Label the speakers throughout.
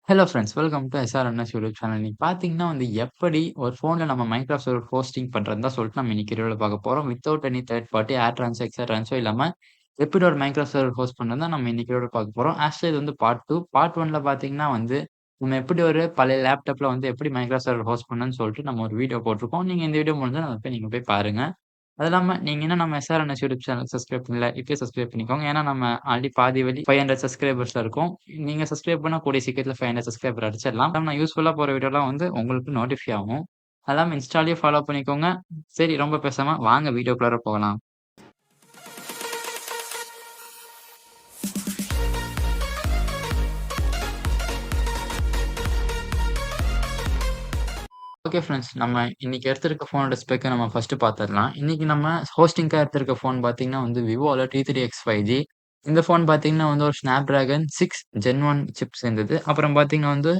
Speaker 1: Hello friends. Welcome to SRNS YouTube channel. இன்னைக்கு பார்த்தீங்கன்னா எப்படி ஒரு ஃபோன்ல நம்ம மைக்ரோசாஃப்ட் சர்வர் ஹோஸ்டிங் பண்றதுன்னு தான் சொல்லிட்டு நம்ம இன்னைக்கு வீடியோல பார்க்க போறோம். வித்தவுட் எனி தேர்ட் பார்ட்டி ஏர் ட்ரான்ஸ்ஃபர், எக்ஸ்ட்ரா ட்ரான்ஸ்ஃபர் இல்லாம எப்படி ஒரு மைக்ரோசாஃப்ட் சர்வர் ஹோஸ்ட் பண்றது தான் நம்ம இன்னைக்கு வீடியோல பார்க்க போறோம். ஆக்சுவலி இது பார்ட் 2. பார்ட் 1ல பார்த்தீங்கன்னா நம்ம எப்படி ஒரு பழைய லேப்டாப்ல எப்படி மைக்ரோசாஃப்ட் சர்வர் ஹோஸ்ட் பண்ணணும்னு சொல்லிட்டு நம்ம ஒரு வீடியோ போட்டிருக்கோம். நீங்க இந்த வீடியோ முடிஞ்சா நீங்க போய் பாருங்க. அது இல்லாம நீங்க இன்னும் நம்ம எஸ்ஆர்என்எஸ் யூடியூப் சேனல் சப்ஸ்கிரைப் பண்ணல, இப்பயே சப்ஸ்கிரைப் பண்ணிக்கோங்க. ஏன்னா நம்ம ஆல்ரெடி பாதி வழி 500 சப்ஸ்கிரைபர்ஸ்ல இருக்கோம். நீங்க சப்ஸ்கிரைப் பண்ணா கூடிய சீக்கிரத்துல 500 சப்ஸ்கிரைபர் அடிச்சிடலாம். நான் யூஸ்ஃபுல்லா போற வீடியோலாம் உங்களுக்கு நோட்டிஃபை ஆகும். அது இல்லாம இன்ஸ்டாலயும் ஃபாலோ பண்ணிக்கோங்க. சரி ரொம்ப பேசாம வாங்க வீடியோக்குள்ளார போகலாம். Okay friends. நம்ம இன்னைக்கு எடுத்திருக்க ஃபோனோட ஸ்பெக்க நம்ம ஃபர்ஸ்ட்டு பார்த்துடலாம். இன்னைக்கு நம்ம ஹோஸ்டிங்க்காக எடுத்திருக்க ஃபோன் பார்த்தீங்கன்னா விவோல T3X 5G. இந்த ஃபோன் பார்த்தீங்கன்னா ஒரு Snapdragon 6 Gen 1 சிப் சேர்ந்தது. அப்புறம் பார்த்தீங்கன்னா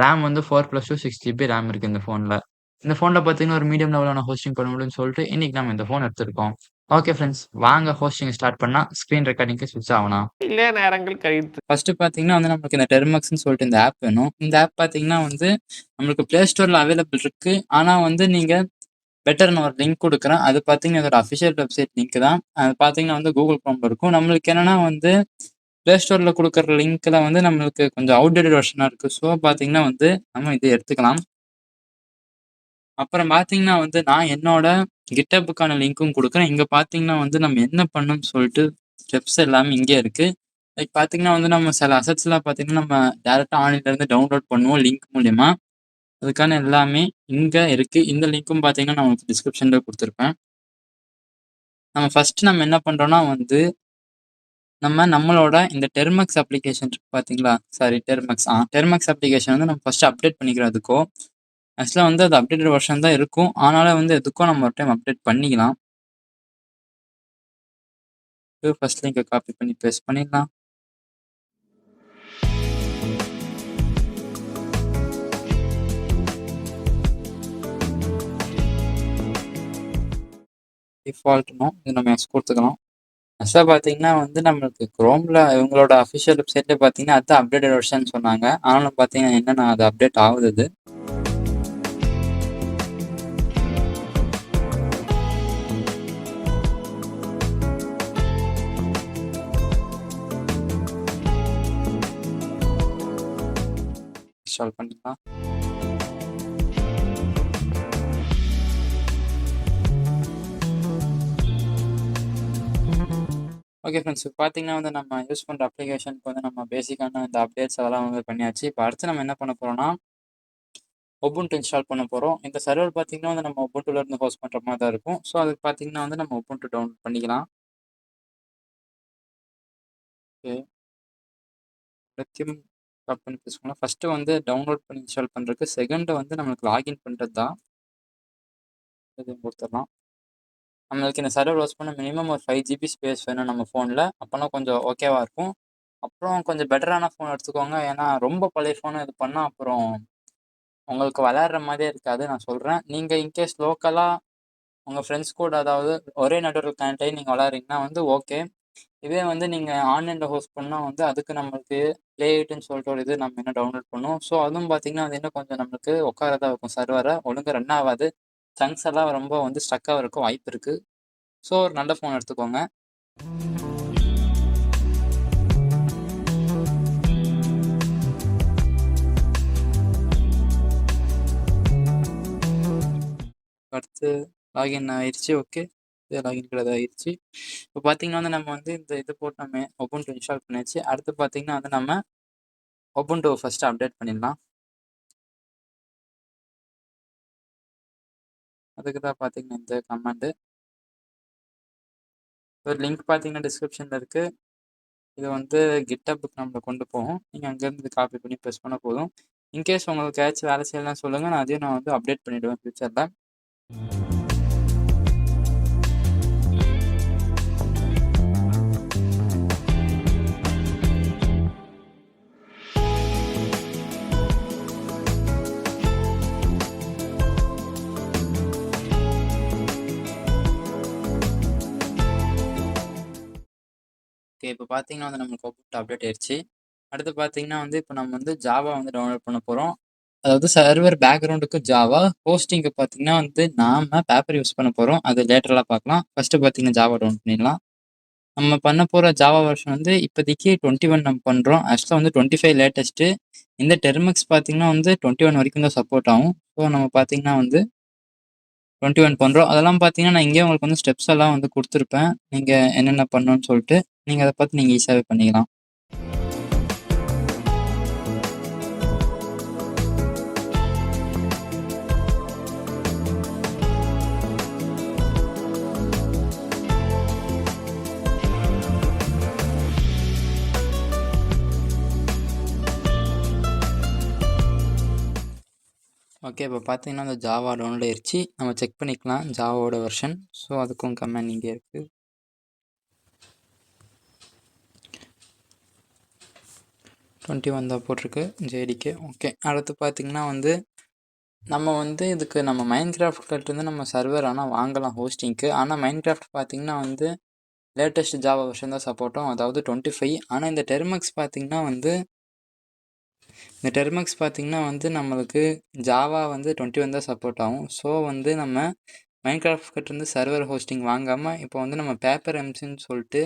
Speaker 1: RAM 4+2 6 ஜிபி RAM இருக்கு இந்த ஃபோன்ல. இந்த ஃபோன்ல பார்த்தீங்கன்னா ஒரு மீடியம் லெவலான ஹோஸ்டிங் பண்ண முடியும்னு சொல்லிட்டு இன்னைக்கு நம்ம இந்த ஃபோன் எடுத்திருக்கோம். ஓகே ஃப்ரெண்ட்ஸ், வாங்க ஹோஸ்டிங் ஸ்டார்ட் பண்ணா ஸ்க்ரீன் ரெக்கார்டிங்க்கு ஸ்விட்ச் ஆகலாம்.
Speaker 2: இல்ல நேரங்கள் கழித்து
Speaker 1: ஃபர்ஸ்ட்டு பார்த்தீங்கன்னா நமக்கு இந்த டெர்மக்ஸ்ன்னு சொல்லிட்டு இந்த ஆப் வேணும். இந்த ஆப் பார்த்தீங்கன்னா நம்மளுக்கு Play Storeல அவைலபிள் இருக்கு. ஆனா நீங்க பெட்டர் நான் ஒரு லிங்க் குடுக்குறேன். அது பார்த்தீங்கன்னா இதோட அஃபிஷியல் வெப்சைட் லிங்க் தான். அது பார்த்தீங்கன்னா Google Chromeல இருக்கும். நம்மளுக்கு என்னன்னா Play Storeல குடுக்குற லிங்க்ல நம்மளுக்கு கொஞ்சம் அவுட்டேட்டட் வெர்ஷனா இருக்கு. ஸோ பார்த்தீங்கன்னா நம்ம இத எடுத்துக்கலாம். அப்புறம் பார்த்தீங்கன்னா நான் என்னோட GitHubக்கான லிங்க்கும் குடுக்குறேன். இங்க பார்த்தீங்கன்னா நம்ம என்ன பண்ணணும்னு சொல்லிட்டு ஸ்டெப்ஸ் எல்லாமே இங்கே இருக்கு. லைக் பார்த்தீங்கன்னா நம்ம சில அசெட்ஸ்லாம் பார்த்தீங்கன்னா நம்ம டைரக்ட்டா ஆன்லைன்ல டவுன்லோட் பண்ணுவோம் லிங்க் மூலியமா. அதுக்கான எல்லாமே இங்க இருக்கு. இந்த லிங்க்கும் பார்த்தீங்கன்னா நான் உங்களுக்கு டிஸ்கிரிப்ஷன்ல குடுத்துருப்பேன். நம்ம ஃபர்ஸ்ட் என்ன பண்றோம்னா நம்மளோட இந்த டெர்மக்ஸ் அப்ளிகேஷன் இருக்கு பார்த்தீங்களா? சாரி டெர்மக்ஸ் அப்ளிகேஷன் நம்ம ஃபர்ஸ்ட் அப்டேட் பண்ணிக்கிறோம் அதுக்கும். ஆக்சுவலா அது அப்டேட்டட் வெர்ஷன் தான் இருக்கும். ஆனாலும் எதுக்கும் நம்ம ஒரு டைம் அப்டேட் பண்ணிக்கலாம். ஃபர்ஸ்ட் லிங்க காப்பி பண்ணி பேஸ்ட் பண்ணிடலாம். டிஃபால்ட்னும் இது நம்ம எக்ஸ் கொடுத்துக்கலாம். ஆக்சுவலா பார்த்தீங்கன்னா நம்மளுக்கு குரோம்ல இவங்களோட அஃபிஷியல் வெப்சைட்ல பார்த்தீங்கன்னா அது அப்டேட்டட் வெர்ஷன் சொன்னாங்க. ஆனாலும் பார்த்தீங்கன்னா என்னன்னா அது அப்டேட் ஆகுது அது. இன்ஸ்டால் பண்ணிக்கலாம். ஓகே ஃப்ரெண்ட்ஸ், இப்போ பார்த்தீங்கன்னா நம்ம யூஸ் பண்ணுற அப்ளிகேஷனுக்கு நம்ம பேசிக்கான இந்த அப்டேட்ஸ் அதெல்லாம் பண்ணியாச்சு. இப்போ அடுத்து நம்ம என்ன பண்ண போறோம்னா Ubuntu இன்ஸ்டால் பண்ண போறோம். இந்த சர்வர் பார்த்தீங்கன்னா நம்ம Ubuntuல இருந்து ஹோஸ்ட் பண்ற மாதிரி தான் இருக்கும். ஸோ அதுக்கு பார்த்தீங்கன்னா நம்ம Ubuntu டவுன்லோட் பண்ணிக்கலாம். ஓகே, எல்லாத்தையும் ஸ்டார்ட் பண்ணி பேசுவோம். ஃபர்ஸ்ட்டு டவுன்லோட் பண்ணி இன்ஸ்டால் பண்ணுறதுக்கு, செகண்ட் நம்மளுக்கு லாகின் பண்ணுறது தான். இதையும் கொடுத்துடலாம். நம்மளுக்கு இந்த சர்வர் ஹோஸ்ட் பண்ண மினிமம் ஒரு 5 ஜிபி ஸ்பேஸ் வேணும் நம்ம ஃபோனில். அப்போனா கொஞ்சம் ஓகேவா இருக்கும். அப்புறம் கொஞ்சம் பெட்டரான ஃபோன் எடுத்துக்கோங்க. ஏன்னா ரொம்ப பழைய ஃபோனை இது பண்ணால் அப்புறம் உங்களுக்கு விளையாடுற மாதிரியே இருக்காது. நான் சொல்கிறேன், நீங்கள் இன்கேஸ் லோக்கலாக உங்கள் ஃப்ரெண்ட்ஸ் கூட அதாவது ஒரே நெட்வொர்க் கனெக்ட் ஆகி நீங்கள் விளையாடுறீங்கன்னா ஓகே. இதே நீங்கள் ஆன்லைனில் ஹோஸ்ட் பண்ணால் அதுக்கு நம்மளுக்கு Play It சொல்லிட்டு ஒரு இது நம்ம இன்னும் டவுன்லோட் பண்ணுவோம். ஸோ அதுவும் பார்த்தீங்கன்னா அது இன்னும் கொஞ்சம் நம்மளுக்கு உட்காரதா இருக்கும். சர்வரை ஒழுங்காக ரன் ஆகாது. சங்க்ஸ் எல்லாம் ரொம்ப ஸ்டக்காக இருக்கும் வாய்ப்பு இருக்குது. ஸோ ஒரு நல்ல ஃபோன் எடுத்துக்கோங்க. அடுத்து லாகின் ஆயிடுச்சு. ஓகே, லாகின் கிடையாது ஆயிடுச்சு. இப்போ பார்த்தீங்கன்னா நம்ம இந்த இது போட்டு நம்ம Ubuntu இன்ஸ்டால் பண்ணியாச்சு. அடுத்து பார்த்தீங்கன்னா நம்ம Ubuntu ஃபர்ஸ்ட் அப்டேட் பண்ணிடலாம். அதுக்கு தான் பார்த்தீங்கன்னா இந்த கமாண்டு. ஒரு லிங்க் பார்த்தீங்கன்னா டிஸ்கிரிப்ஷனில் இருக்குது. இது GitHubக்கு நம்மளை கொண்டு போகும். நீங்கள் அங்கேருந்து காப்பி பண்ணி ப்ரெஸ் பண்ண போதும். இன்கேஸ் உங்களுக்கு ஏதாச்சும் வேலை செய்யலாம் சொல்லுங்கள், நான் அதையும் நான் அப்டேட் பண்ணிவிடுவேன் ஃபியூச்சரில். ஓகே, இப்போ பார்த்தீங்கன்னா நம்மளுக்கு Ubuntu அப்டேட் ஆயிடுச்சு. அடுத்து பார்த்தீங்கன்னா வந்து இப்போ நம்ம வந்து ஜாவா வந்து டவுன்லோட் பண்ண போகிறோம். அதாவது சர்வர் பேக்ரவுண்டுக்கு ஜாவா, ஹோஸ்டிங்க்கு பார்த்தீங்கன்னா வந்து நாம பேப்பர் யூஸ் பண்ண போகிறோம். அது லேட்டரலா பார்க்கலாம். ஃபர்ஸ்ட்டு பார்த்தீங்கன்னா ஜாவா டவுன்லோட் பண்ணிடலாம். நம்ம பண்ண போகிற ஜாவா வெர்ஷன் வந்து இப்போதைக்கு 21 நம்ம பண்ணுறோம். ஆக்சுவலாக வந்து 25 லேட்டஸ்ட்டு. இந்த டெர்மெக்ஸ் பார்த்தீங்கன்னா வந்து 21 வரைக்கும் தான் சப்போர்ட் ஆகும். ஸோ நம்ம பார்த்தீங்கன்னா வந்து 21 பண்ணுறோம். அதெல்லாம் பார்த்தீங்கன்னா நான் இங்கேயே உங்களுக்கு வந்து ஸ்டெப்ஸ் எல்லாம் வந்து கொடுத்துருப்பேன். நீங்கள் என்னென்ன பண்ணணும்னு சொல்லிட்டு நீங்கள் அதை பார்த்து நீங்கள் ஈஸியாகவே பண்ணிக்கலாம். ஓகே. இப்போ பார்த்தீங்கன்னா அந்த ஜாவா டவுன்லோட் ஆயிருச்சு. நம்ம செக் பண்ணிக்கலாம் ஜாவாவோட வெர்ஷன். ஸோ அதுக்கும் கமெண்ட் இங்கே இருக்குது. 21 தான் போட்டிருக்கு ஜேடிக்கு. ஓகே. அடுத்து பார்த்தீங்கன்னா வந்து நம்ம வந்து இதுக்கு நம்ம மைன்கிராஃப்ட்கிட்டேருந்து நம்ம சர்வர் ஆனால் வாங்கலாம் ஹோஸ்டிங்க்கு. ஆனால் மைன்கிராஃப்ட் பார்த்தீங்கன்னா வந்து லேட்டஸ்ட் ஜாவா வெர்ஷன் தான் சப்போர்ட்டும், அதாவது 25. ஆனால் இந்த டெர்மெக்ஸ் பார்த்தீங்கன்னா வந்து நம்மளுக்கு ஜாவா வந்து 21 தான் சப்போர்ட் ஆகும். ஸோ வந்து நம்ம மைன்கிராஃப்ட் கிட்டேருந்து சர்வர் ஹோஸ்டிங் வாங்காமல் இப்போ வந்து நம்ம பேப்பர் எம்சின்னு சொல்லிட்டு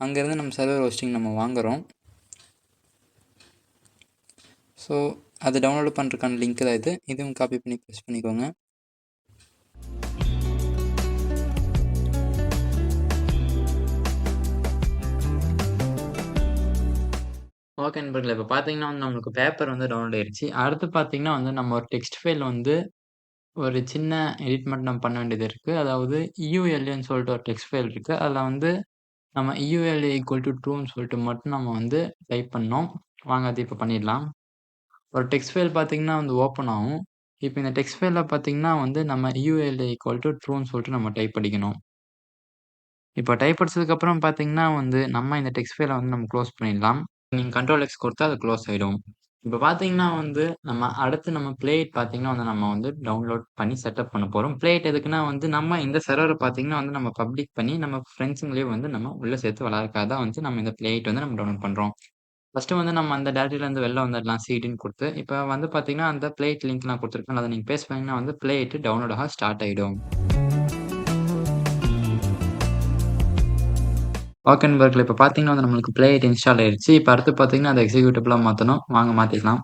Speaker 1: அங்கேருந்து நம்ம சர்வர் ஹோஸ்டிங் நம்ம வாங்குகிறோம். ஸோ அது டவுன்லோட் பண்ணுறதுக்கான லிங்க் தான் இது. இதுவும் காப்பி பண்ணி ப்ரெஸ் பண்ணிக்கோங்க. ஓகே நண்பர்களே, இப்போ பார்த்தீங்கன்னா வந்து நம்மளுக்கு பேப்பர் வந்து டவுன்லோட் ஆயிருச்சு. அடுத்து பார்த்தீங்கன்னா வந்து நம்ம ஒரு டெக்ஸ்ட் ஃபைல் வந்து ஒரு சின்ன எடிட் மட்டும் நம்ம பண்ண வேண்டியது இருக்குது. அதாவது EULAன்னு சொல்லிட்டு ஒரு டெக்ஸ்ட் ஃபைல் இருக்குது. அதில் வந்து நம்ம EULA ஈக்குவல் டு ட்ரூன்னு சொல்லிட்டு மட்டும் நம்ம வந்து டைப் பண்ணோம். வாங்க அது இப்போ பண்ணிடலாம். ஒரு டெக்ஸ்ட் ஃபைல் பார்த்தீங்கன்னா வந்து ஓப்பன் ஆகும். இப்போ இந்த டெக்ஸ்ட் ஃபைலில் பார்த்தீங்கன்னா வந்து நம்ம EULA ஈக்குவல் டு ட்ரூன்னு சொல்லிட்டு நம்ம டைப் அடிக்கணும். இப்போ டைப் அடிச்சதுக்கப்புறம் பார்த்தீங்கன்னா வந்து நம்ம இந்த டெக்ஸ்ட் ஃபைலை வந்து நம்ம க்ளோஸ் பண்ணிடலாம். நீங்க கண்ட்ரோல் எக்ஸ் கொடுத்தா அது க்ளோஸ் ஆயிடும். இப்போ பார்த்தீங்கன்னா வந்து நம்ம அடுத்து நம்ம பிளேட் பார்த்தீங்கன்னா வந்து நம்ம வந்து டவுன்லோட் பண்ணி செட்டப் பண்ண போறோம். பிளேட் எதுக்குன்னா வந்து நம்ம இந்த சர்வர் பார்த்தீங்கன்னா வந்து நம்ம பப்ளிக் பண்ணி நம்ம ஃப்ரெண்ட்ஸுங்களையும் வந்து நம்ம உள்ள சேர்த்து விளையாடுறதுக்காக தான் வந்து நம்ம இந்த பிளேட் வந்து நம்ம டவுன்லோட் பண்றோம். ஃபர்ஸ்ட்டு வந்து நம்ம அந்த டைரக்டரியிலேருந்து வெளில வந்துடலாம் சிடின்னு கொடுத்து. இப்போ வந்து பார்த்தீங்கன்னா அந்த பிளேட் லிங்க் நான் கொடுத்துருக்கேன். அதை நீங்க பேஸ்ட் பண்ணீங்கன்னா வந்து பிளேட் டவுன்லோட் ஆக ஸ்டார்ட் ஆயிடும். ஓகே நண்பர்களே, இப்போ பார்த்தீங்கன்னா வந்து நம்மளுக்கு பிளேட் இன்ஸ்டால் ஆயிருச்சு. இப்போ அடுத்து பார்த்தீங்கன்னா அதை எக்ஸிக்யூட்டபிளா மாத்தணும். வாங்க மாத்திக்கலாம்.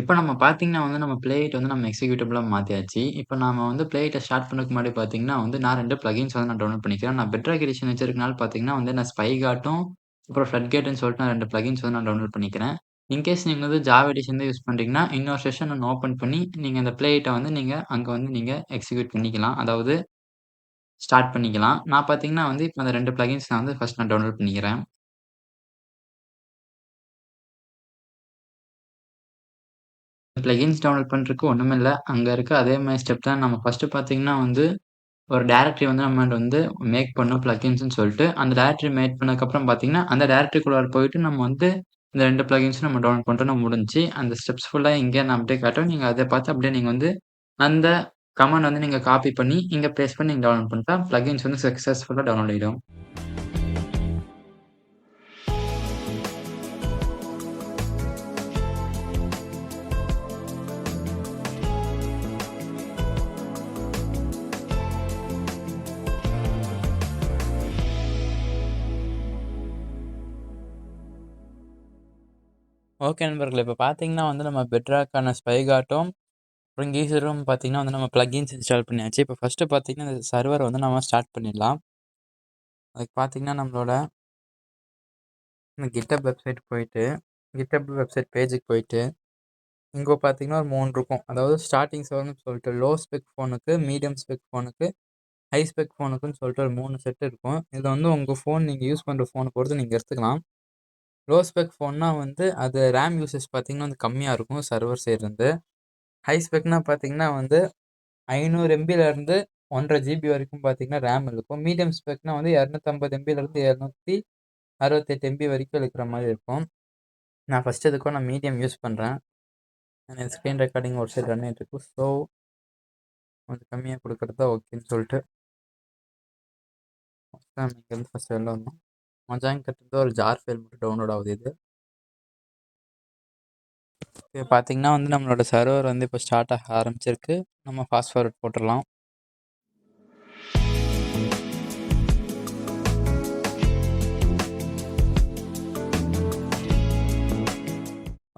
Speaker 1: இப்ப நம்ம பார்த்தீங்கன்னா வந்து நம்ம பிளேட் வந்து நம்ம எக்ஸிக்யூட்டபிளா மாத்தியாச்சு. இப்ப நாம வந்து பிளேட்ட ஸ்டார்ட் பண்ணதுக்கு முன்னாடி பார்த்தீங்கன்னா வந்து நான் 2 பிளகின்ஸ் வந்து நான் டவுன்லோட் பண்ணிக்கிறேன். நான் பெட்ராக் எடிஷன் வச்சிருக்கனால பார்த்தீங்கன்னா வந்து நான் ஸ்பைகாட்டும், அப்புறம் ஃப்ளட்கேட்ன்னு சொல்லிட்டு நான் 2 பிளகின்ஸ் வந்து நான் டவுன்லோட் பண்ணிக்கிறேன். இன்கேஸ் நீங்க வந்து ஜாவா எடிஷன் தான் யூஸ் பண்றீங்கன்னா, இன்னொரு செஷன் ஒண்ணு ஓப்பன் பண்ணி நீங்க இந்த பிளேட்ட வந்து நீங்க அங்க வந்து நீங்க எக்ஸிக்யூட் பண்ணிக்கலாம். அதாவது ஸ்டார்ட் பண்ணிக்கலாம். நான் பார்த்தீங்கன்னா வந்து இப்ப அந்த 2 பிளகின்ஸ் நான் வந்து ஃபர்ஸ்ட் நான் டவுன்லோட் பண்ணிக்கிறேன். பிளகின்ஸ் டவுன்லோட் பண்றதுக்கு ஒண்ணுமில்ல. அங்க இருக்க அதே மாரி ஸ்டெப் தான். நம்ம ஃபர்ஸ்ட்டு பார்த்தீங்கன்னா வந்து ஒரு டைரக்டரி வந்து நம்ம வந்து மேக் பண்ணோம் பிளக்கின்ஸ்ன்னு சொல்லிட்டு. அந்த டைரக்டரி மேக் பண்ணதுக்கப்புறம் பார்த்தீங்கன்னா, அந்த டைரக்டரிக்குள்ளார போயிட்டு நம்ம வந்து இந்த 2 பிளகின்ஸும் நம்ம டவுன்லோட் பண்ணிட்டோம்னா முடிஞ்சுச்சு. அந்த ஸ்டெப்ஸ் ஃபுல்லா இங்கே நான் அப்படியே காட்டுறேன். நீங்க அத பார்த்து அப்படியே நீங்க வந்து அந்த கமாண்ட் வந்து நீங்க காப்பி பண்ணி, இங்க பேஸ்ட் பண்ணி நீங்க டவுன்லோட் பண்ணிட்டா பிளகின்ஸ் வந்து சக்சஸ்ஃபுல்லா டவுன்லோட் ஆயிடும். ஓகே நண்பர்களே, இப்போ பார்த்தீங்கன்னா வந்து நம்ம பெட்ராக்கான ஸ்பைகாட்டும், அப்புறம் கீசரும் பார்த்தீங்கன்னா வந்து நம்ம பிளகின்ஸ் இன்ஸ்டால் பண்ணியாச்சு. இப்போ ஃபர்ஸ்ட்டு பார்த்தீங்கன்னா இந்த சர்வர வந்து நம்ம ஸ்டார்ட் பண்ணிடலாம். அதுக்கு பார்த்தீங்கன்னா நம்மளோட கிட்டப் வெப்சைட் போயிட்டு, கிட்டப் வெப்சைட் பேஜுக்கு போயிட்டு, இங்க பார்த்தீங்கன்னா ஒரு 3 இருக்கும். அதாவது ஸ்டார்ட்டிங் சர்வர்னு சொல்லிட்டு லோ ஸ்பெக் ஃபோனுக்கு, மீடியம் ஸ்பெக் ஃபோனுக்கு, ஹை ஸ்பெக் ஃபோனுக்குன்னு சொல்லிட்டு ஒரு 3 செட் இருக்கும். இதில வந்து உங்க ஃபோன் நீங்க யூஸ் பண்ற ஃபோன பொறுத்து நீங்க எடுத்துக்கலாம். லோ ஸ்பெக் ஃபோன்னா வந்து அது ரேம் யூசேஜ் பார்த்தீங்கன்னா வந்து கம்மியா இருக்கும் சர்வர் சைட்லருந்து. ஹை ஸ்பெக்னா பார்த்தீங்கன்னா வந்து 500 எம்பிலேருந்து 1 1/2 ஜிபி வரைக்கும் பார்த்தீங்கன்னா ரேம் இருக்கும். மீடியம் ஸ்பெக்னா வந்து 250 எம்பிலேருந்து 268 எம்பி வரைக்கும் இருக்கிற மாரி இருக்கும். நான் ஃபர்ஸ்ட் எதுக்கும் நான் மீடியம் யூஸ் பண்றேன். என் ஸ்க்ரீன் ரெக்கார்டிங் ஒரு சைடு ரன் ஆயிட்டு இருக்கு. ஸோ கொஞ்சம் கம்மியா குடுக்குறது தான் ஓகேன்னு சொல்லிட்டு நம்ம இங்கேருந்து ஃபஸ்ட் வெளில வரணும். மொஜாங்கிட்ட ஒரு ஜார் ஃபைல் மட்டும் டவுன்லோட் ஆகுது இது. இப்போ பார்த்தீங்கன்னா வந்து நம்மளோட சர்வர் வந்து இப்போ ஸ்டார்ட் ஆக ஆரம்பிச்சிருக்கு. நம்ம ஃபாஸ்ட் ஃபார்வர்ட் போட்டுடலாம்.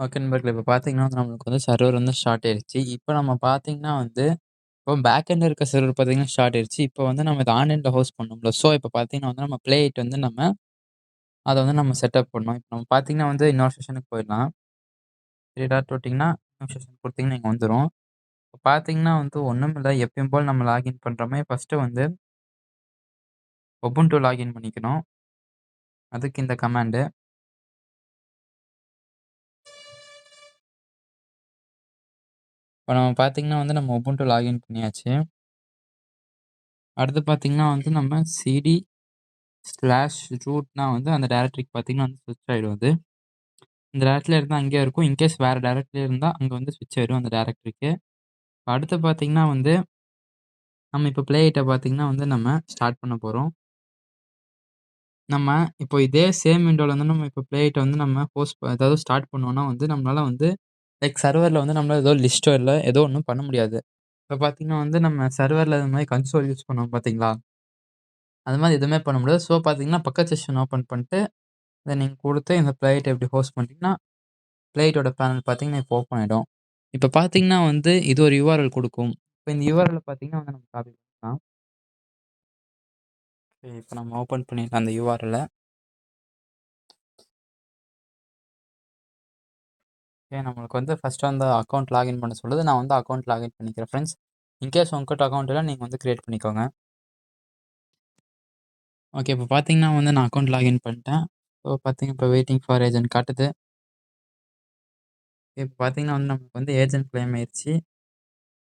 Speaker 1: ஓகே நண்பர்களே, இப்போ பார்த்தீங்கன்னா வந்து நம்மளுக்கு வந்து சர்வர் வந்து ஸ்டார்ட் ஆயிடுச்சு. இப்போ நம்ம பார்த்தீங்கன்னா வந்து இப்போ பேக் எண்ட்ல இருக்க சர்வர் பார்த்தீங்கன்னா ஸ்டார்ட் ஆயிடுச்சு. இப்போ வந்து நம்ம இதை ஆன்லைனில் ஹோஸ்ட் பண்ணோம்ல. ஸோ இப்போ பார்த்தீங்கன்னா வந்து நம்ம ப்ளே இட் வந்து நம்ம அதை வந்து நம்ம செட்டப் பண்ணோம். இப்போ நம்ம பார்த்தீங்கன்னா வந்து இன்னொரு செஷனுக்கு போயிடலாம். 3 டாட் தொட்டிங்கன்னா இன்னொரு செஷன் கொடுத்தீங்கன்னா இங்கே வந்துடும். இப்போ பார்த்தீங்கன்னா வந்து ஒன்றும் இல்லை, எப்பயும் போல் நம்ம லாகின் பண்ணுற மாதிரி ஃபஸ்ட்டு வந்து உபுண்டு லாகின் பண்ணிக்கணும். அதுக்கு இந்த கமாண்டு. இப்போ நம்ம பார்த்தீங்கன்னா வந்து நம்ம உபுண்டு லாகின் பண்ணியாச்சு. அடுத்து பார்த்தீங்கன்னா வந்து நம்ம சிடி ஸ்லாஷ் ரூட்னா வந்து அந்த டேரக்டரிக்கு பார்த்தீங்கன்னா வந்து ஸ்விட்ச் ஆகிடும். அது இந்த டேரக்டரியில் இருந்தால் அங்கேயே இருக்கும். இன்கேஸ் வேறு டேரக்டரியில் இருந்தால் அங்கே வந்து ஸ்விட்ச் ஆகிடும் அந்த டேரக்டரிக்கு. அடுத்து பார்த்தீங்கன்னா வந்து நம்ம இப்போ ப்ளே இட்டை பார்த்தீங்கன்னா வந்து நம்ம ஸ்டார்ட் பண்ண போகிறோம். நம்ம இப்போ இதே சேம் விண்டோவில் வந்து நம்ம இப்போ ப்ளே இட்டை வந்து நம்ம அதாவது ஸ்டார்ட் பண்ணோன்னா வந்து நம்மளால் வந்து லைக் சர்வரில் வந்து நம்மளால் ஏதோ லிஸ்ட்டோ இல்லை ஏதோ ஒன்றும் பண்ண முடியாது. இப்போ பார்த்தீங்கன்னா வந்து நம்ம சர்வரில் இது மாதிரி கன்சோல் யூஸ் பண்ணுவோம் பார்த்தீங்களா, அது மாதிரி எதுவுமே பண்ண முடியாது. ஸோ பார்த்தீங்கன்னா பக்கத்து செஷன் ஓப்பன் பண்ணிட்டு இதை நீங்கள் கொடுத்து இந்த ப்ளேட்டை எப்படி ஹோஸ்ட் பண்ணிட்டீங்கன்னா ப்ளேட்டோட பேனல் பார்த்தீங்கன்னா இப்போ ஓப்பன் ஆகிடும். இப்போ பார்த்தீங்கன்னா வந்து இது ஒரு யூஆர்எல் கொடுக்கும். இப்போ இந்த யூஆர்எல் பார்த்தீங்கன்னா வந்து நம்ம காப்பி பண்ணிக்கலாம். இப்போ நம்ம ஓப்பன் பண்ணிடலாம் அந்த யூஆர்எல்லை. ஓகே, நம்மளுக்கு வந்து ஃபஸ்ட்டு வந்து அக்கௌண்ட் லாகின் பண்ண சொல்லுது. நான் வந்து அக்கௌண்ட் லாகின் பண்ணிக்கிறேன் ஃப்ரெண்ட்ஸ். இன்கேஸ் உங்கள்கிட்ட அக்கௌண்ட் இல்லை நீங்கள் வந்து க்ரியேட் பண்ணிக்கோங்க. ஓகே, இப்போ பார்த்தீங்கன்னா வந்து நான் அக்கௌண்ட் லாகின் பண்ணிட்டேன். ஸோ பார்த்தீங்க இப்போ வெயிட்டிங் ஃபார் ஏஜென்ட் காட்டுது. இப்போ பார்த்தீங்கன்னா வந்து நமக்கு வந்து ஏஜென்ட் கிளைம் ஆயிடுச்சு.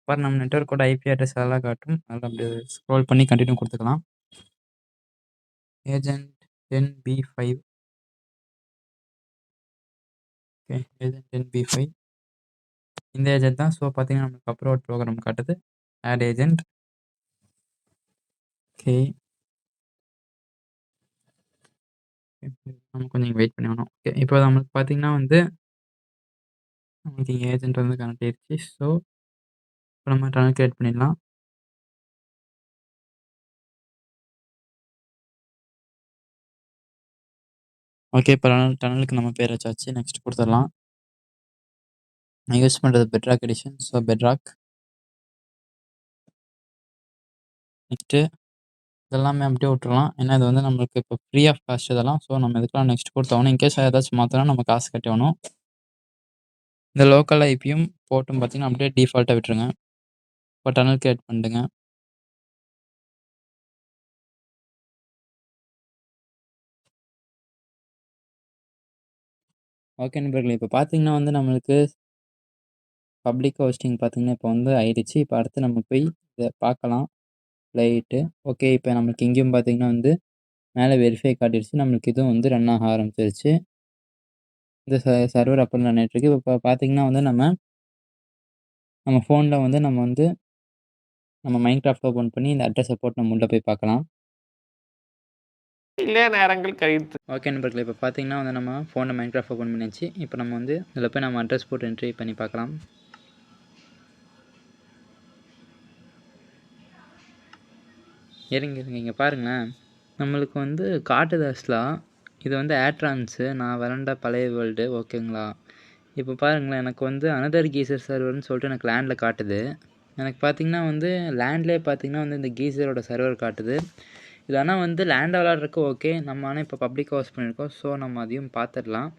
Speaker 1: அப்புறம் நம்ம நெட்வொர்க்கோட ஐபி அட்ரஸ் அதெல்லாம் காட்டும். அதில் அப்படியே ஸ்க்ரோல் பண்ணி கண்டினியூ கொடுத்துக்கலாம். Agent 10B5. Okay, agent 10B5 இந்த ஏஜென்ட் தான். ஸோ பார்த்தீங்கன்னா நமக்கு அப்ரோட் ப்ரோக்ராம் காட்டுது. Add agent. ஓகே, நம்ம கொஞ்சம் வெயிட் பண்ணி வேணும். ஓகே, இப்போ நம்மளுக்கு பார்த்தீங்கன்னா வந்து நமக்கு இங்கே ஏஜென்ட் வந்து கனெக்ட் ஆயிடுச்சு. ஸோ இப்போ நம்ம டனல் கிரியேட் பண்ணிடலாம். ஓகே, இப்போ டனலுக்கு நம்ம பேர் வச்சாச்சு. நெக்ஸ்ட் கொடுத்துடலாம். நான் யூஸ் பண்ணுறது Petrarch edition. So Petrarch. Next இதெல்லாமே அப்படியே விட்டுறலாம். ஏன்னா இது வந்து நம்மளுக்கு இப்போ ஃப்ரீ ஆஃப் காஸ்ட் இதெல்லாம். ஸோ நம்ம இதுக்கெல்லாம் நெக்ஸ்ட் கொடுத்தாகணும். இன்கேஸ் ஏதாச்சும் மாற்றினா நம்ம காசு கட்டணும். இந்த லோக்கல் ஐபியும் போட்டும் பார்த்தீங்கன்னா அப்படியே டிஃபால்ட்டாக விட்டுருங்க. இப்போ டனல் கிரியேட் பண்ணிடுங்க. ஓகே நண்பர்களே, இப்போ பார்த்தீங்கன்னா வந்து நம்மளுக்கு பப்ளிக் ஹோஸ்டிங் பார்த்தீங்கன்னா இப்போ வந்து ஆயிடுச்சு. இப்போ அடுத்து நம்ம போய் இதை பார்க்கலாம் லைட்டு. ஓகே, இப்போ நம்மளுக்கு இங்கேயும் பார்த்தீங்கன்னா வந்து மேலே வெரிஃபை காட்டிடுச்சு. நம்மளுக்கு இதுவும் வந்து ரன் ஆக ஆரம்பிச்சிருச்சு. இந்த சர்வர் அப்புறம் ரன் ஆகிட்டுருக்கு. இப்போ பார்த்தீங்கன்னா வந்து நம்ம ஃபோனில் வந்து நம்ம மைன்கிராஃப்ட் ஓப்பன் பண்ணி இந்த அட்ரஸை போட்டு நம்ம உள்ளே போய் பார்க்கலாம்.
Speaker 2: இல்லை நேரங்கள் கழித்து.
Speaker 1: ஓகே நண்பர்களே, இப்போ பார்த்தீங்கன்னா வந்து நம்ம ஃபோனில் மைன்கிராஃப்ட் ஓப்பன் பண்ணியாச்சு. இப்போ நம்ம வந்து இதில் போய் நம்ம அட்ரஸ் போட்டு என்ட்ரி பண்ணி பார்க்கலாம். இருங்க இங்கே பாருங்களேன், நம்மளுக்கு வந்து காட்டுது ஆக்சுவலாக. இது வந்து ஏட்ரான்ஸு, நான் விளாண்ட பழைய வேர்ல்டு. ஓகேங்களா, இப்போ பாருங்களேன், எனக்கு வந்து அனதர் கீசர் சர்வர்னு சொல்லிட்டு எனக்கு லேண்டில் காட்டுது. எனக்கு பார்த்திங்கன்னா வந்து லேண்ட்லேயே பார்த்திங்கன்னா வந்து இந்த கீசரோட சர்வர் காட்டுது. இது ஆனால் வந்து லேண்டில் விளாட்றதுக்கு ஓகே. நம்ம ஆனால் இப்போ பப்ளிக் ஹவுஸ் பண்ணியிருக்கோம். ஸோ நம்ம அதையும் பார்த்துடலாம்.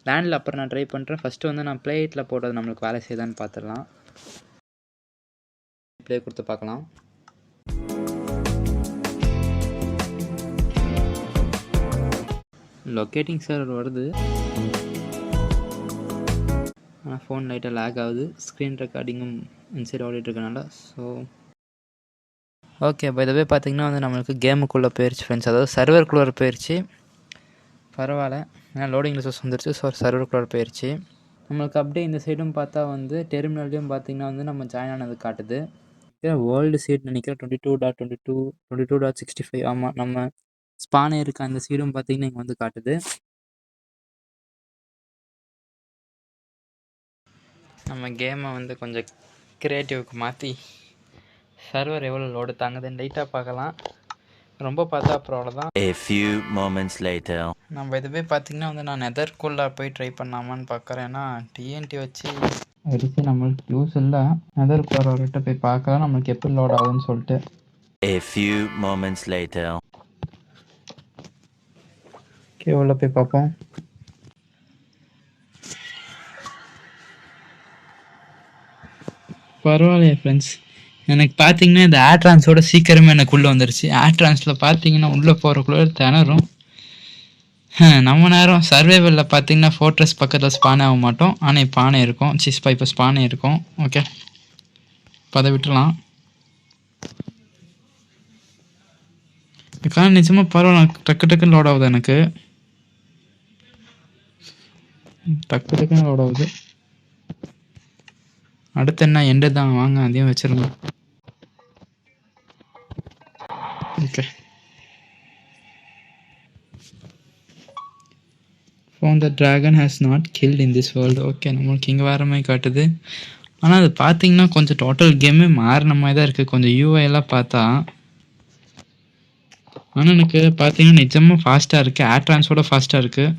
Speaker 1: லேண்டில் அப்புறம் நான் ட்ரை பண்ணுறேன். ஃபஸ்ட்டு வந்து நான் ப்ளேட்டில் போட்டது நம்மளுக்கு வேலை செய்யுதான்னு பார்த்துடலாம். ப்ளே கொடுத்து பார்க்கலாம். லொக்கேட்டிங் சர்வர் வருது, ஆனால் ஃபோன் லைட்டாக லேக் ஆகுது. ஸ்க்ரீன் ரெக்கார்டிங்கும் இன்சைட் ஆடிட்டு இருக்கனால. ஸோ ஓகே, பை த வே பார்த்திங்கன்னா வந்து நம்மளுக்கு கேமுக்குள்ளே போயிடுச்சு ஃப்ரெண்ட்ஸ். அதாவது சர்வருக்குள்ளே போயிடுச்சு. பரவாயில்ல, ஏன்னா லோடிங் ரிசோர்ஸ் வந்துருச்சு. ஸோ சர்வருக்குள்ளே போயிடுச்சு. நம்மளுக்கு அப்படியே இந்த சைடும் பார்த்தா வந்து டெர்மினல்லையும் பார்த்திங்கன்னா வந்து நம்ம ஜாயின் ஆனது காட்டுது. வேர்ல்டு சீட் நினைக்கிறேன் 22.22 22.65. ஆமாம், நம்ம ஸ்பான் இருக்க அந்த சீடும் பார்த்தீங்கன்னா இங்கே வந்து காட்டுது. நம்ம கேமை வந்து கொஞ்சம் கிரியேட்டிவ்க்கு மாற்றி சர்வர் எவ்வளோ லோடு தாங்குதுன்னு லைட்டாக பார்க்கலாம். ரொம்ப பார்த்தா அப்புறம் அவ்வளோதான்.
Speaker 2: A few moments later.
Speaker 1: நம்ம இதுவே பார்த்தீங்கன்னா வந்து நான் நெதர்குள்ளே போய் ட்ரை பண்ணலாமான்னு பார்க்குறேன். ஏன்னா டிஎன்டி வச்சு நம்மளுக்கு யூஸ் இல்லை. நெதர்குள்ளே போய் பார்க்கலாம் நம்மளுக்கு எப்படி லோட் ஆகுதுன்னு சொல்லிட்டு.
Speaker 2: A few moments later.
Speaker 1: Okay, உள்ள போய் பார்ப்போம். பரவாயில்லையா ஃப்ரெண்ட்ஸ், எனக்கு பார்த்தீங்கன்னா இந்த ஏர்ட்ரான்ஸோட சீக்கிரமே எனக்கு உள்ளே வந்துருச்சு. ஏர்ட்ரான்ஸில் பார்த்தீங்கன்னா உள்ளே போகிறக்குள்ளே திணறும். நம்ம நேரம் சர்வைவலில் பார்த்தீங்கன்னா ஃபோர்ட்ரஸ் பக்கத்தில் ஸ்பான் ஆக மாட்டோம். ஆனால் இப்போ ஆனே இருக்கும். இப்போ ஸ்பானே இருக்கும். ஓகே, இப்போ அதை விட்டுலாம். இதுக்கான நிஜமாக பரவாயில்ல, டக்கு டக்குன்னு லோட் ஆகுது. எனக்கு டக்கு டக்குன்னு லோட் ஆகுது. அடுத்து என்ன எண்டு தான், வாங்க அதையும் வச்சிருங்க. Okay, found the dragon has not killed in this world. Okay, நம்மளுக்கு இங்கே வேற மாதிரி காட்டுது. ஆனால் அது பார்த்தீங்கன்னா கொஞ்சம் டோட்டல் கேமே மாறின மாதிரி தான் இருக்குது. கொஞ்சம் யூஐ எல்லாம் பார்த்தா. ஆனால் எனக்கு பார்த்தீங்கன்னா நிஜமாக ஃபாஸ்ட்டாக இருக்குது. ஏர்ட்ரான்ஸோட ஃபாஸ்ட்டாக இருக்குது.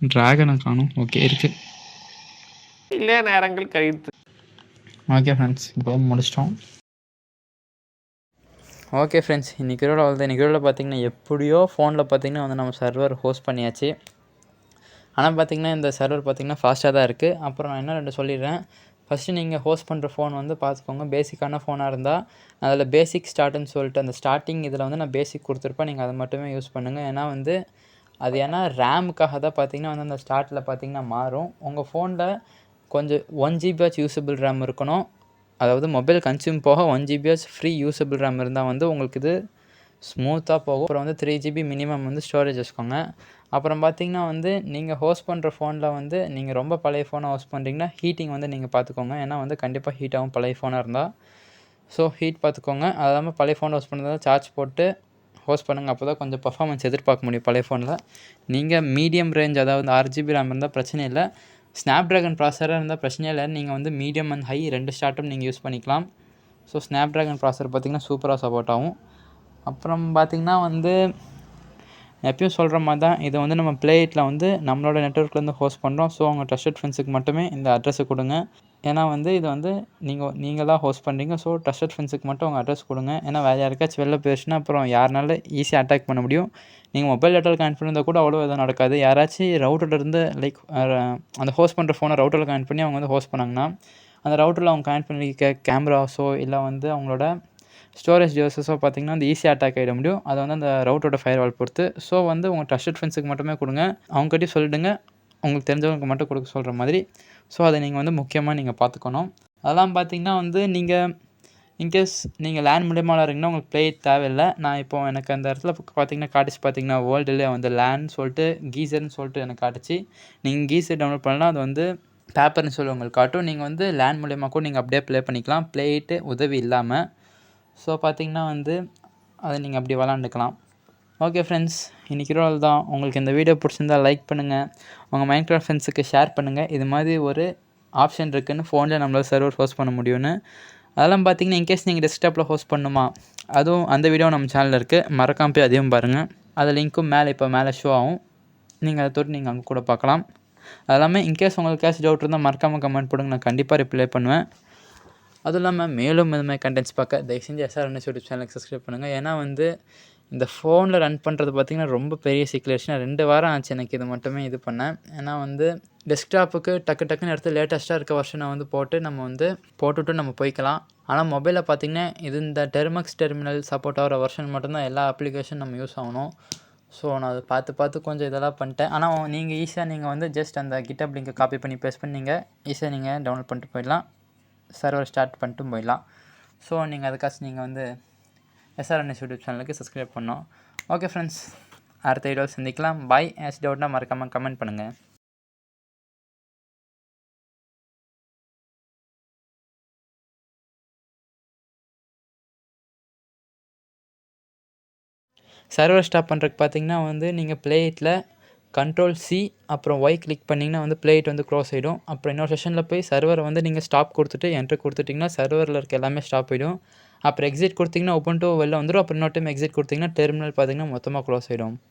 Speaker 1: டிராகனை காணும். ஓகே, இருக்குது.
Speaker 3: இல்லை நேரங்கள் கழித்து.
Speaker 1: ஓகே ஃப்ரெண்ட்ஸ், இப்போ முடிச்சிட்டோம். ஓகே ஃப்ரெண்ட்ஸ், இன்றைக்கி அவ்வளோதான். இன்றைக்கி பார்த்தீங்கன்னா எப்படியோ ஃபோனில் பார்த்தீங்கன்னா வந்து நம்ம சர்வர் ஹோஸ்ட் பண்ணியாச்சு. ஆனால் பார்த்தீங்கன்னா இந்த சர்வர் பார்த்தீங்கன்னா ஃபாஸ்ட்டாக தான் இருக்குது. அப்புறம் நான் என்ன 2 சொல்லிடுறேன். ஃபஸ்ட்டு நீங்கள் ஹோஸ்ட் பண்ணுற ஃபோன் வந்து பார்த்துக்கோங்க. பேசிக்கான ஃபோனாக இருந்தால் அதில் பேசிக் ஸ்டார்ட்டுன்னு சொல்லிட்டு அந்த ஸ்டார்டிங் இதில் வந்து நான் பேசிக் கொடுத்துருப்பேன். நீங்கள் அதை மட்டுமே யூஸ் பண்ணுங்கள். ஏன்னா வந்து அது ஏன்னா ரேமுக்காக தான் பார்த்தீங்கன்னா வந்து அந்த ஸ்டார்ட்டில் பார்த்தீங்கன்னா மாறும். உங்கள் ஃபோனில் கொஞ்சம் 1 GB யூஸபிள் ரேம் இருக்கணும். அதாவது மொபைல் கன்சியூம் போக 1 GB ஃப்ரீ யூஸபிள் ரேம் இருந்தால் வந்து உங்களுக்கு இது ஸ்மூத்தாக போகும். அப்புறம் வந்து 3 GB மினிமம் வந்து ஸ்டோரேஜ் வச்சுக்கோங்க. அப்புறம் பார்த்தீங்கன்னா வந்து நீங்கள் ஹோஸ்ட் பண்ணுற ஃபோனில் வந்து நீங்கள் ரொம்ப பழைய ஃபோனை ஹோஸ்ட் பண்ணுறீங்கன்னா ஹீட்டிங் வந்து நீங்கள் பார்த்துக்கோங்க. ஏன்னா வந்து கண்டிப்பாக ஹீட் ஆகும் பழைய ஃபோனாக இருந்தால். ஸோ ஹீட் பார்த்துக்கோங்க. அது இல்லாமல் பழைய ஃபோன் ஹோஸ்ட் பண்ணுறதால சார்ஜ் போட்டு ஹோஸ்ட் பண்ணுங்கள். அப்போ தான் கொஞ்சம் பர்ஃபார்மன்ஸ் எதிர்பார்க்க முடியும் பழைய ஃபோனில். நீங்கள் மீடியம் ரேஞ்ச் அதாவது 6 GB ரேம் இருந்தால் பிரச்சனை இல்லை. ஸ்னாப் ட்ராகன் ப்ராசராக இருந்தால் பிரச்சனையே இல்லை. நீங்கள் வந்து மீடியம் அண்ட் ஹை 2 ஸ்டார்ட்டும் நீங்கள் யூஸ் பண்ணிக்கலாம். ஸோ ஸ்னாப் ட்ராகன் ப்ராசர் பார்த்திங்கன்னா சூப்பராக சப்போர்ட் ஆகும். அப்புறம் பார்த்திங்கன்னா வந்து எப்பயும் சொல்கிற மாதிரி தான், இதை வந்து நம்ம ப்ளே இட்டில் வந்து நம்மளோட நெட்ஒர்க்லேருந்து ஹோஸ்ட் பண்ணுறோம். ஸோ அவங்க ட்ரஸ்டட் ஃப்ரெண்ட்ஸுக்கு மட்டுமே இந்த அட்ரஸை கொடுங்க. ஏன்னா வந்து இது வந்து நீங்கள் தான் ஹோஸ்ட் பண்ணுறீங்க. ஸோ ட்ரஸ்டட் ஃப்ரெண்ட்ஸுக்கு மட்டும் உங்கள் அட்ரஸ் கொடுங்க. ஏன்னா வேறு யாருக்காச்சும் வெளில போயிடுச்சுன்னா அப்புறம் யாருனால ஈஸியாக அட்டாக் பண்ண முடியும். நீங்கள் மொபைல் டேட்டாவில் கனெக்ட் பண்ணியிருந்தால் கூட அவ்வளோ எதுவும் நடக்காது. யாராச்சும் ரவுட்டர்லேருந்து லைக் அந்த ஹோஸ்ட் பண்ணுற ஃபோனை ரவுட்டரில் கனெக்ட் பண்ணி அவங்க வந்து ஹோஸ்ட் பண்ணாங்கன்னா அந்த ரவுட்டரில் அவங்க கனெக்ட் பண்ணியிருக்க கேமராஸோ இல்லை வந்து அவங்களோட ஸ்டோரேஜ் டிவைஸஸோ பார்த்திங்கன்னா அந்த ஈஸியாக அட்டாக் ஆகிட முடியும். அதை வந்து அந்த ரவுட்டரோட ஃபயர்வால் பொறுத்து. ஸோ வந்து உங்கள் ட்ரஸ்டட் ஃப்ரெண்ட்ஸுக்கு மட்டுமே கொடுங்க. அவங்ககிட்டயும் சொல்லிவிடுங்க, உங்களுக்கு தெரிஞ்சவங்களுக்கு மட்டும் கொடுக்க சொல்கிற மாதிரி. ஸோ அதை நீங்கள் வந்து முக்கியமாக நீங்கள் பார்த்துக்கணும். அதெல்லாம் பார்த்திங்கன்னா வந்து நீங்கள் இன்கேஸ் நீங்கள் லேன் மூலியமாக விளாட்றீங்கன்னா உங்களுக்கு ப்ளே தேவையில்லை. நான் இப்போது எனக்கு அந்த இடத்துல பார்த்திங்கன்னா காட்டுச்சு. பார்த்திங்கன்னா வேர்ல்டுலேயே வந்து லேன் சொல்லிட்டு கீசர்னு சொல்லிட்டு எனக்கு காட்டுச்சு. நீங்கள் கீசர் டவுன்லோட் பண்ணலாம். அது வந்து பேப்பர்னு சொல்லி உங்களுக்கு காட்டும். நீங்கள் வந்து லேன் மூலியமாக கூட நீங்கள் அப்படியே ப்ளே பண்ணிக்கலாம், ப்ளேயிட்டு உதவி இல்லாமல். ஸோ பார்த்திங்கன்னா வந்து அதை நீங்கள் அப்படி விளாண்டுக்கலாம். ஓகே ஃப்ரெண்ட்ஸ், இன்றைக்கி ரோல் தான். உங்களுக்கு இந்த வீடியோ பிடிச்சிருந்தால் லைக் பண்ணுங்கள், உங்கள் மைன்கிராஃப்ட் ஃப்ரெண்ட்ஸுக்கு ஷேர் பண்ணுங்கள். இது மாதிரி ஒரு ஆப்ஷன் இருக்குதுன்னு ஃபோனில் நம்மளால் சர்வர் ஹோஸ்ட் பண்ண முடியும்னு. அதெல்லாம் பார்த்திங்கன்னா இன்கேஸ் நீங்கள் டெஸ்க்டாப்பில் ஹோஸ்ட் பண்ணுமா, அதுவும் அந்த வீடியோ நம்ம சேனலில் இருக்குது. மறக்காம போய் அதையும் பாருங்கள். அது லிங்க்கும் மேலே ஷோ ஆகும். நீங்கள் அதை தொட்டு நீங்கள் அங்கே கூட பார்க்கலாம். அது இல்லாமல் இன்கேஸ் உங்களுக்கு கேஷ் டவுட் இருந்தால் மறக்காமல் கமெண்ட் போடுங்க, நான் கண்டிப்பாக ரிப்ளை பண்ணுவேன். அதுவும் இல்லாமல் மேலும் இது மாதிரி கண்டென்ட்ஸ் பார்க்க தயவு செஞ்சு SRNS யூடியூப் சேனலுக்கு சப்ஸ்கிரைப் பண்ணுங்கள். ஏன்னா வந்து இந்த ஃபோனில் ரன் பண்ணுறது பார்த்திங்கன்னா ரொம்ப பெரிய சிக்கலாச்சு. 2 வாரம் ஆச்சு எனக்கு இது மட்டுமே இது பண்ணேன். ஏன்னா வந்து டெஸ்க்டாப்புக்கு டக்குன்னு எடுத்து லேட்டஸ்ட்டாக இருக்க வெர்ஷனை வந்து போட்டுவிட்டு நம்ம போய்க்கலாம். ஆனால் மொபைலில் பார்த்திங்கன்னா இது இந்த டெர்மக்ஸ் டெர்மினல் சப்போர்ட் ஆகிற வெர்ஷன் மட்டும்தான் எல்லா அப்ளிகேஷன் நம்ம யூஸ் ஆகணும். ஸோ நான் அதை பார்த்து கொஞ்சம் இதெல்லாம் பண்ணிட்டேன். ஆனால் நீங்கள் ஈஸியாக வந்து ஜஸ்ட் அந்த GitHub லிங்கை காப்பி பண்ணி பேஸ்ட் பண்ணி நீங்கள் ஈஸியாக நீங்கள் டவுன்லோட் பண்ணிட்டு போயிடலாம், சர்வர் ஸ்டார்ட் பண்ணிட்டு போயிடலாம். ஸோ நீங்கள் அதுக்காச்சும் நீங்கள் வந்து SRNS யூடியூப் சேனலுக்கு சப்ஸ்கிரைப் பண்ணோம். ஓகே ஃப்ரெண்ட்ஸ், அடுத்த வீடியோவில் சந்திக்கலாம். பாய். டவுட்னா மறக்காமல் கமெண்ட் பண்ணுங்கள். சர்வர் ஸ்டாப் பண்ணுறதுக்கு பார்த்தீங்கன்னா வந்து நீங்கள் ப்ளேயிட்டில் Ctrl+C அப்புறம் ஒய் கிளிக் பண்ணிங்கன்னா வந்து ப்ளேயிட் வந்து க்ளோஸ் ஆகிடும். அப்புறம் இன்னொரு செஷனில் போய் சர்வரை வந்து நீங்கள் ஸ்டாப் கொடுத்துட்டு என்ட்ரு கொடுத்துட்டிங்கன்னா சர்வரில் இருக்க எல்லாமே ஸ்டாப் ஆகிடும். அப்புறம் எக்ஸிட் கொடுத்தீங்கன்னா Ubuntu வெளில வந்துடும். அப்புறம் இன்னொரு டைம் எக்ஸிட் கொடுத்தீங்கன்னா டெர்மினல் பார்த்தீங்கன்னா மொத்தமாக க்ளோஸ் ஆகிடும்.